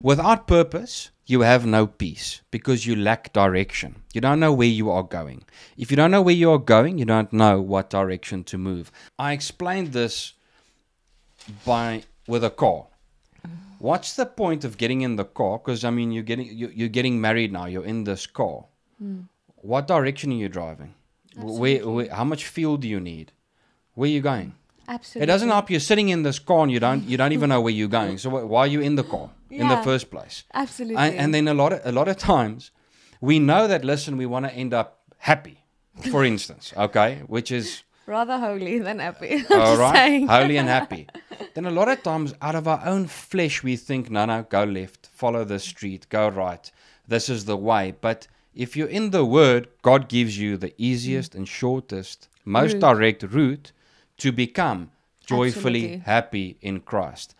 Without purpose, you have no peace because you lack direction. You don't know where you are going. If you don't know where you are going, you don't know what direction to move. I explained this with a car. What's the point of getting in the car? Because I mean, you're getting married now. You're in this car. What direction are you driving? How much fuel do you need? Where are you going? Absolutely. It doesn't help you sitting in this car and you don't even know where you're going. So why are you in the car in the first place? Absolutely. And then a lot of times, we know that. Listen, we want to end up happy, for instance. Okay, which is rather holy than happy. all right, holy and happy. Then a lot of times, out of our own flesh, we think, no, go left, follow the street, go right. This is the way. But if you're in the Word, God gives you the easiest and shortest, most direct route to become joyfully happy in Christ.